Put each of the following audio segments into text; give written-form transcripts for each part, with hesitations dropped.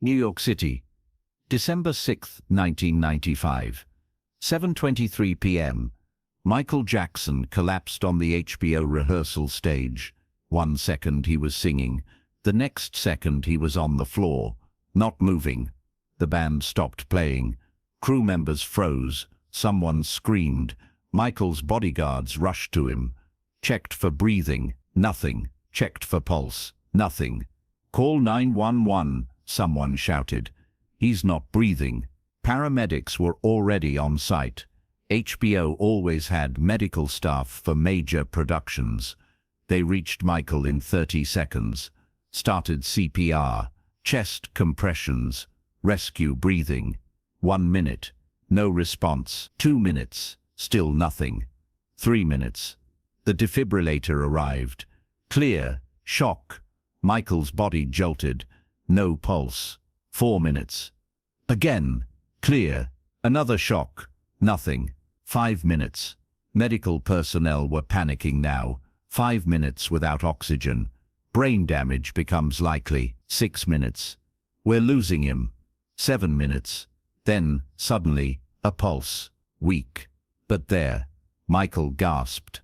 New York City, December 6, 1995. 7:23 p.m. Michael Jackson collapsed on the HBO rehearsal stage. 1 second he was singing, the next second he was on the floor, not moving. The band stopped playing. Crew members froze. Someone screamed. Michael's bodyguards rushed to him. Checked for breathing. Nothing. Checked for pulse. Nothing. Call 911, someone shouted. He's not breathing. Paramedics were already on site. HBO always had medical staff for major productions. They reached Michael in 30 seconds. Started CPR, chest compressions, rescue breathing. 1 minute. No response. 2 minutes. Still nothing. 3 minutes. The defibrillator arrived. Clear. Shock. Michael's body jolted. No pulse. 4 minutes. Again. Clear. Another shock. Nothing. 5 minutes. Medical personnel were panicking now. 5 minutes without oxygen. Brain damage becomes likely. 6 minutes. We're losing him. 7 minutes. Then, suddenly, a pulse. Weak. But there. Michael gasped.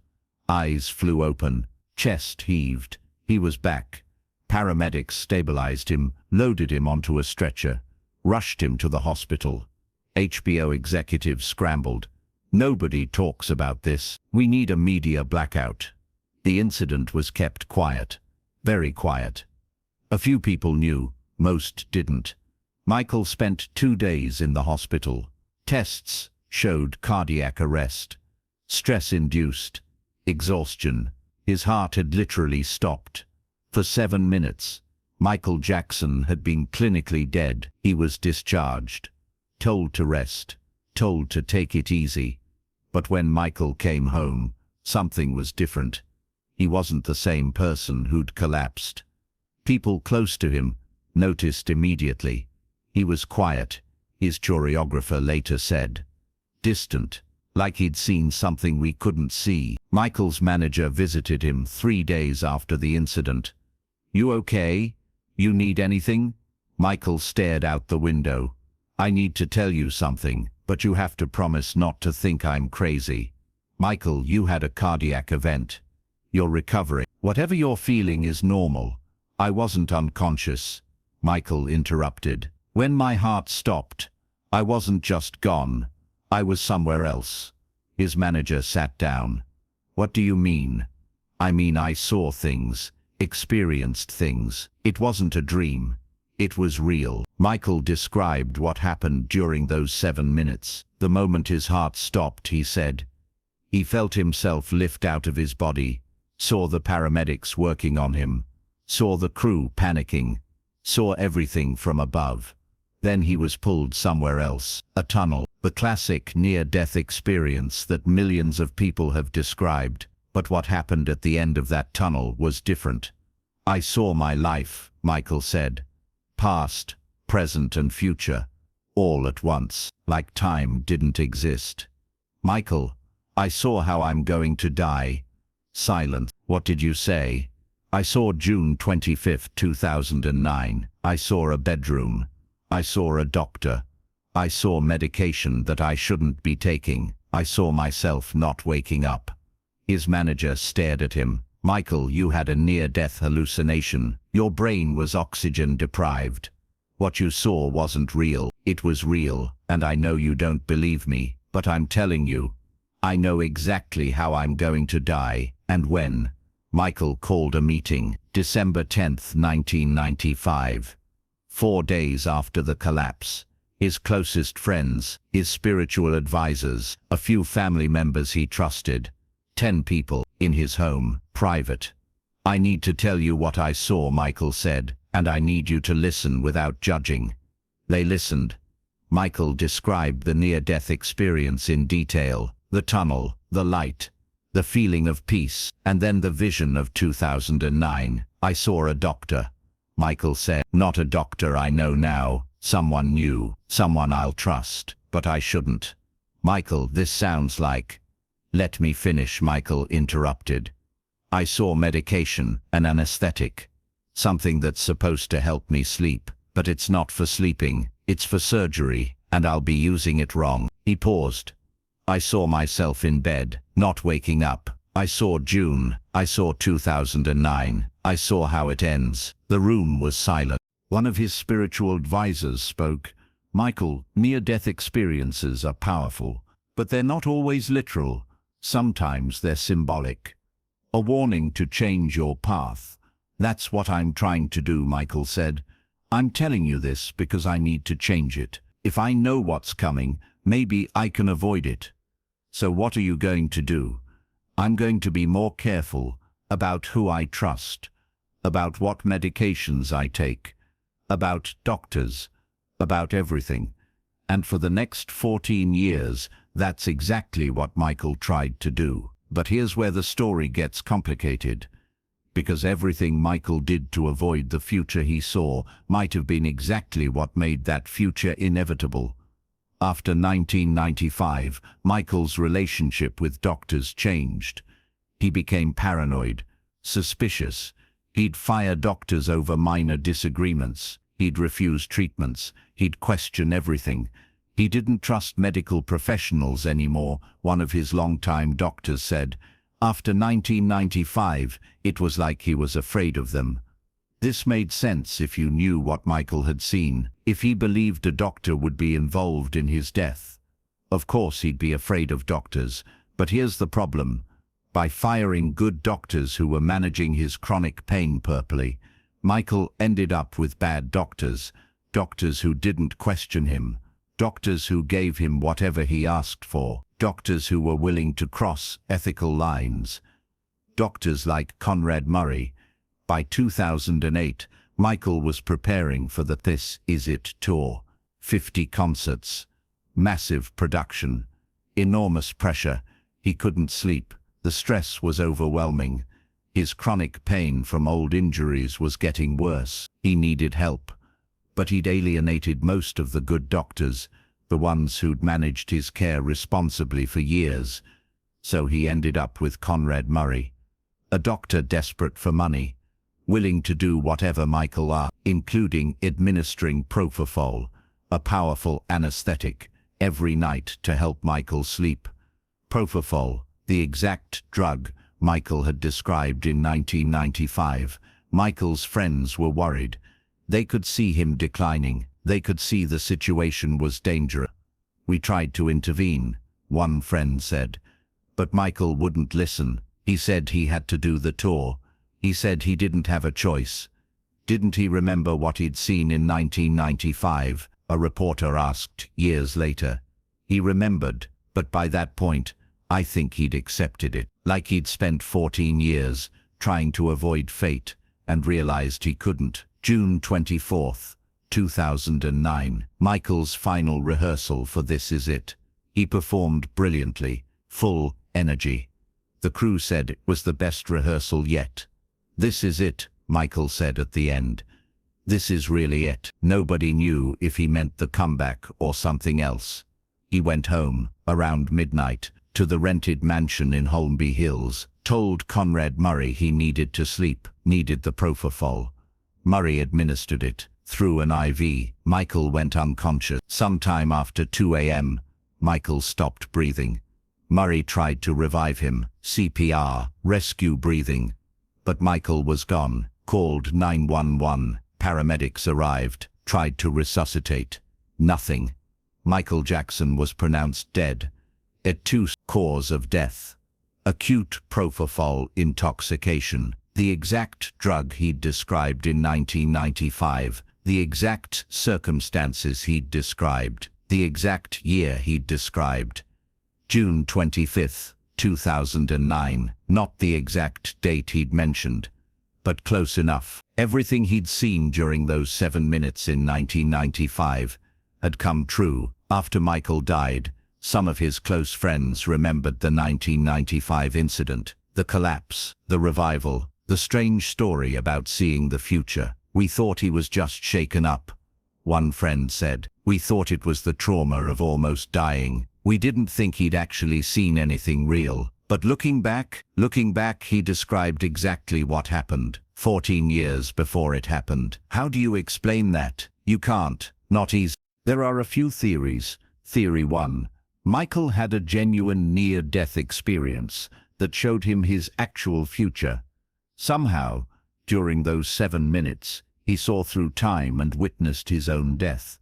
Eyes flew open. Chest heaved. He was back. Paramedics stabilized him, loaded him onto a stretcher, rushed him to the hospital. HBO executives scrambled. Nobody talks about this. We need a media blackout. The incident was kept quiet. Very quiet. A few people knew, most didn't. Michael spent 2 days in the hospital. Tests showed cardiac arrest. Stress-induced. Exhaustion. His heart had literally stopped. For 7 minutes. Michael Jackson had been clinically dead. He was discharged. Told to rest. Told to take it easy. But when Michael came home, something was different. He wasn't the same person who'd collapsed. People close to him noticed immediately. He was quiet, his choreographer later said. Distant, like he'd seen something we couldn't see. Michael's manager visited him 3 days after the incident. You okay? You need anything? Michael stared out the window. I need to tell you something, but you have to promise not to think I'm crazy. Michael, you had a cardiac event. You're recovering. Whatever you're feeling is normal. I wasn't unconscious. Michael interrupted. When my heart stopped, I wasn't just gone. I was somewhere else. His manager sat down. What do you mean? I mean I saw things, experienced things. It wasn't a dream. It was real. Michael described what happened during those 7 minutes. The moment his heart stopped, he said. He felt himself lift out of his body, saw the paramedics working on him, saw the crew panicking, saw everything from above. Then he was pulled somewhere else. A tunnel. The classic near-death experience that millions of people have described. But what happened at the end of that tunnel was different. I saw my life, Michael said. Past, present and future. All at once, like time didn't exist. Michael, I saw how I'm going to die. Silence. What did you say? I saw June 25, 2009. I saw a bedroom. I saw a doctor. I saw medication that I shouldn't be taking. I saw myself not waking up. His manager stared at him. Michael, you had a near-death hallucination. Your brain was oxygen deprived. What you saw wasn't real. It was real, and I know you don't believe me, but I'm telling you. I know exactly how I'm going to die, and when. Michael called a meeting. December 10, 1995. 4 days after the collapse. His closest friends, his spiritual advisors, a few family members he trusted. 10 people, in his home, private. I need to tell you what I saw, Michael said, and I need you to listen without judging. They listened. Michael described the near-death experience in detail, the tunnel, the light, the feeling of peace, and then the vision of 2009. I saw a doctor. Michael said, not a doctor I know now, someone new, someone I'll trust, but I shouldn't. Michael, this sounds like... Let me finish, Michael interrupted. I saw medication, an anesthetic, something that's supposed to help me sleep, but it's not for sleeping, it's for surgery, and I'll be using it wrong." He paused. "I saw myself in bed, not waking up. I saw June. I saw 2009. I saw how it ends." The room was silent. One of his spiritual advisors spoke. "Michael, near-death experiences are powerful, but they're not always literal. Sometimes they're symbolic. A warning to change your path. That's what I'm trying to do," Michael said. "I'm telling you this because I need to change it. If I know what's coming, maybe I can avoid it." "So what are you going to do?" "I'm going to be more careful about who I trust, about what medications I take, about doctors, about everything." And for the next 14 years, that's exactly what Michael tried to do. But here's where the story gets complicated, because everything Michael did to avoid the future he saw might have been exactly what made that future inevitable. After 1995, Michael's relationship with doctors changed. He became paranoid, suspicious. He'd fire doctors over minor disagreements. He'd refuse treatments. He'd question everything. He didn't trust medical professionals anymore, one of his longtime doctors said. After 1995, it was like he was afraid of them. This made sense if you knew what Michael had seen, if he believed a doctor would be involved in his death. Of course he'd be afraid of doctors, but here's the problem. By firing good doctors who were managing his chronic pain purposely, Michael ended up with bad doctors, doctors who didn't question him, doctors who gave him whatever he asked for, doctors who were willing to cross ethical lines. Doctors like Conrad Murray. By 2008, Michael was preparing for the This Is It tour. 50 concerts, massive production, enormous pressure. He couldn't sleep. The stress was overwhelming. His chronic pain from old injuries was getting worse. He needed help. But he'd alienated most of the good doctors, the ones who'd managed his care responsibly for years. So he ended up with Conrad Murray, a doctor desperate for money, willing to do whatever Michael asked, including administering propofol, a powerful anesthetic, every night to help Michael sleep. Propofol, the exact drug Michael had described in 1995. Michael's friends were worried. They could see him declining. They could see the situation was dangerous. "We tried to intervene," one friend said. But Michael wouldn't listen. He said he had to do the tour. He said he didn't have a choice. Didn't he remember what he'd seen in 1995? A reporter asked years later. He remembered, but by that point, I think he'd accepted it. Like he'd spent 14 years trying to avoid fate and realized he couldn't. June 24th, 2009. Michael's final rehearsal for This Is It. He performed brilliantly, full energy. The crew said it was the best rehearsal yet. "This is it," Michael said at the end. "This is really it." Nobody knew if he meant the comeback or something else. He went home, around midnight, to the rented mansion in Holmby Hills, told Conrad Murray he needed to sleep, needed the propofol. Murray administered it, through an IV. Michael went unconscious. Sometime after 2 a.m., Michael stopped breathing. Murray tried to revive him, CPR, rescue breathing. But Michael was gone, called 911. Paramedics arrived, tried to resuscitate. Nothing. Michael Jackson was pronounced dead. At 2 cause of death. Acute propofol intoxication. The exact drug he'd described in 1995. The exact circumstances he'd described. The exact year he'd described. June 25th, 2009. Not the exact date he'd mentioned, but close enough. Everything he'd seen during those 7 minutes in 1995 had come true. After Michael died, some of his close friends remembered the 1995 incident, the collapse, the revival, the strange story about seeing the future. "We thought he was just shaken up," one friend said. "We thought it was the trauma of almost dying. We didn't think he'd actually seen anything real." But looking back, he described exactly what happened, 14 years before it happened. How do you explain that? You can't, not easy. There are a few theories. Theory 1. Michael had a genuine near-death experience that showed him his actual future. Somehow, during those 7 minutes, he saw through time and witnessed his own death.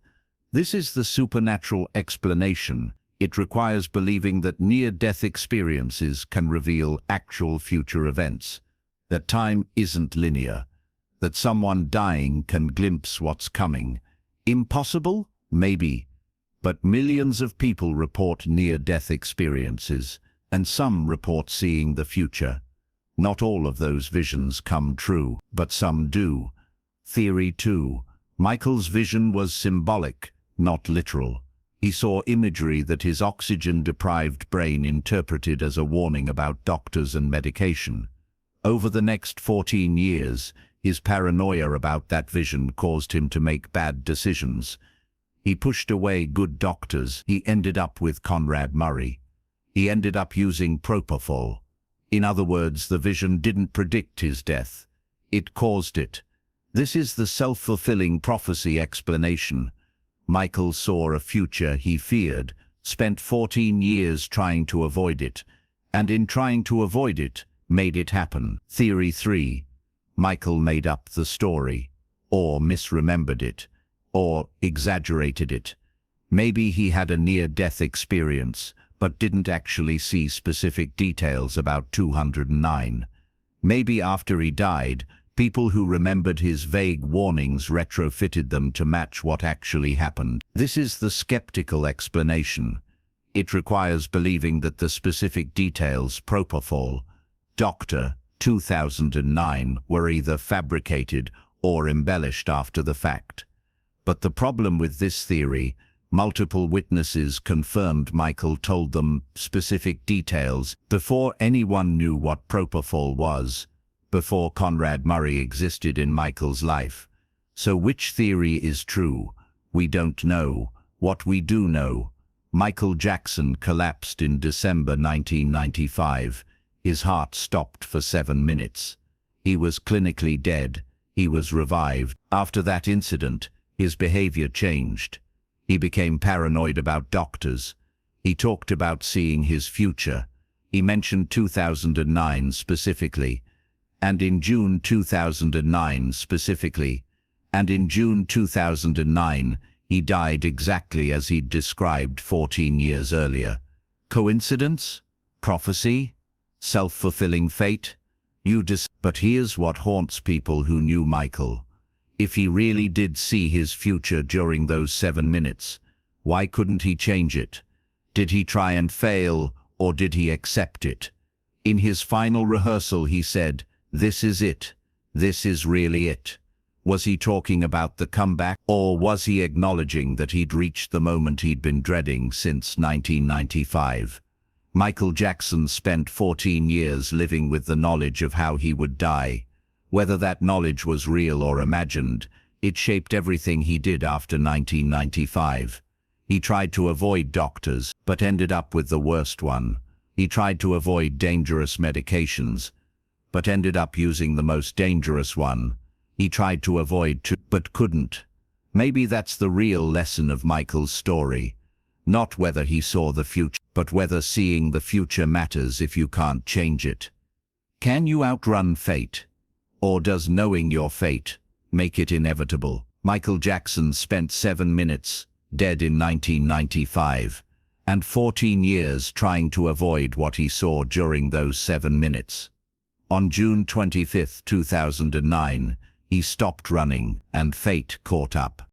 This is the supernatural explanation. It requires believing that near-death experiences can reveal actual future events, that time isn't linear, that someone dying can glimpse what's coming. Impossible? Maybe. But millions of people report near-death experiences, and some report seeing the future. Not all of those visions come true, but some do. Theory 2. Michael's vision was symbolic, not literal. He saw imagery that his oxygen-deprived brain interpreted as a warning about doctors and medication. Over the next 14 years, his paranoia about that vision caused him to make bad decisions. He pushed away good doctors. He ended up with Conrad Murray. He ended up using propofol. In other words, the vision didn't predict his death. It caused it. This is the self-fulfilling prophecy explanation. Michael saw a future he feared, spent 14 years trying to avoid it, and in trying to avoid it, made it happen. Theory 3. Michael made up the story, or misremembered it, or exaggerated it. Maybe he had a near-death experience, but didn't actually see specific details about 209. Maybe after he died, people who remembered his vague warnings retrofitted them to match what actually happened. This is the skeptical explanation. It requires believing that the specific details, propofol, Dr. 2009, were either fabricated or embellished after the fact. But the problem with this theory, multiple witnesses confirmed Michael told them specific details before anyone knew what propofol was, before Conrad Murray existed in Michael's life. So which theory is true? We don't know. What we do know: Michael Jackson collapsed in December 1995. His heart stopped for 7 minutes. He was clinically dead. He was revived. After that incident, his behavior changed. He became paranoid about doctors. He talked about seeing his future. He mentioned 2009 specifically. And in June 2009 specifically. And in June 2009, he died exactly as he'd described 14 years earlier. Coincidence? Prophecy? Self-fulfilling fate? But here's what haunts people who knew Michael. If he really did see his future during those 7 minutes, why couldn't he change it? Did he try and fail, or did he accept it? In his final rehearsal he said, "This is it. This is really it." Was he talking about the comeback, or was he acknowledging that he'd reached the moment he'd been dreading since 1995? Michael Jackson spent 14 years living with the knowledge of how he would die. Whether that knowledge was real or imagined, it shaped everything he did after 1995. He tried to avoid doctors, but ended up with the worst one. He tried to avoid dangerous medications, but ended up using the most dangerous one. He tried to avoid but couldn't. Maybe that's the real lesson of Michael's story. Not whether he saw the future, but whether seeing the future matters if you can't change it. Can you outrun fate? Or does knowing your fate make it inevitable? Michael Jackson spent 7 minutes, dead in 1995, and 14 years trying to avoid what he saw during those 7 minutes. On June 25, 2009, he stopped running, and fate caught up.